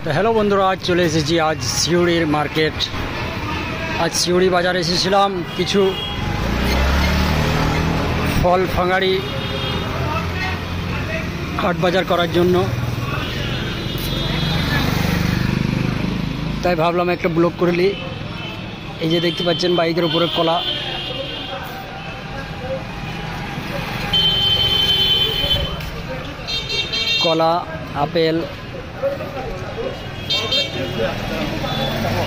তো হ্যালো বন্ধুরা, আজ চলে এসেছি আজ সিউড়ির মার্কেট। আজ সিউড়ি বাজার এসেছিলাম কিছু ফল ফাঙ্গারি হাট বাজার করার জন্য। তাই ভাবলাম একটা ব্লগ করে নিই। এই যে দেখতে পাচ্ছেন বাইকের উপরে কলা, কলা, আপেল,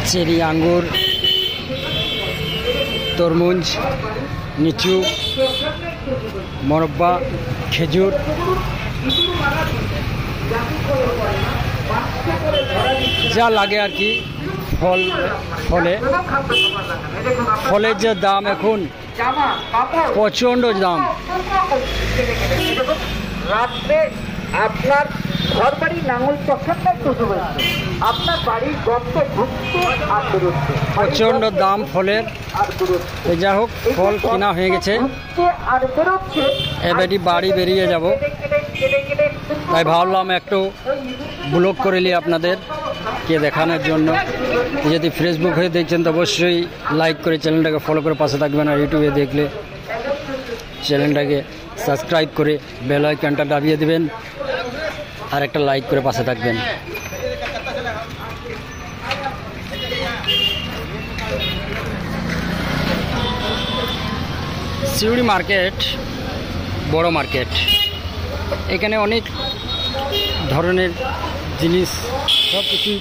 চেরি, আঙ্গুর, তরমুজ, লিচু, মোরব্বা, খেজুর, যা লাগে আর কি ফলের যে দাম এখন প্রচণ্ড দাম। আপনার ঘর বাড়ি নাঙল চক্ষাটা শুরু হয়েছে, আপনার বাড়ির গর্ত ঢুকছে আর বেরোচ্ছে, প্রচণ্ড দাম ফলের। যা হোক, ফল কেনা হয়ে গেছে, আর বেরোচ্ছে। এবারই বাড়ি বেরিয়ে যাব। তাই ভাবলাম একটু ব্লগ করে নিই আপনাদেরকে দেখানোর জন্য। যদি ফেসবুক হয়ে দেখছেন তো অবশ্যই লাইক করে চ্যানেলটাকে ফলো করে পাশে থাকবেন, আর ইউটিউবে দেখলে চ্যানেলটাকে সাবস্ক্রাইব করে বেল আইকনটা দাবিয়ে দেবেন আর একটা লাইক করে পাশে থাকবেন। সিউড়ি মার্কেট বড় মার্কেট, এখানে অনেক ধরনের জিনিস সব কিছু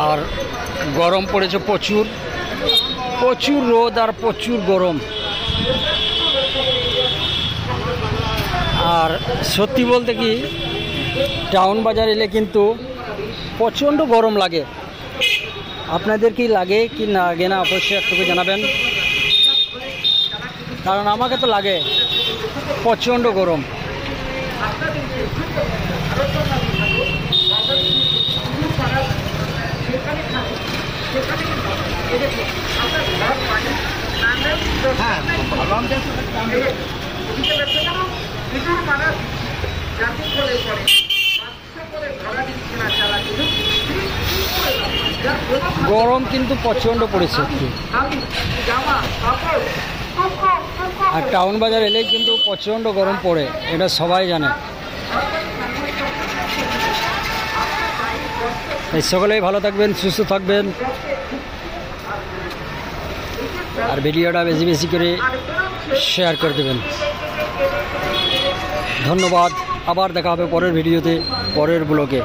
আর গরম পড়েছে প্রচুর, প্রচুর রোদ আর প্রচুর গরম। আর সত্যি বলতে কি, টাউন বাজার এলে কিন্তু প্রচণ্ড গরম লাগে। আপনাদের কি লাগে কি না লাগে না অবশ্যই একটু জানাবেন, কারণ আমাকে তো লাগে প্রচণ্ড গরম। গরম কিন্তু প্রচণ্ড পড়েছে। আর টাউন বাজার এলেই কিন্তু প্রচণ্ড গরম পড়ে, এটা সবাই জানে। এই সকলেই ভালো থাকবেন, সুস্থ থাকবেন, আর ভিডিওটা বেশি বেশি করে শেয়ার করে দেবেন। ধন্যবাদ। আবার দেখা হবে পরের ভিডিওতে, পরের ব্লগে।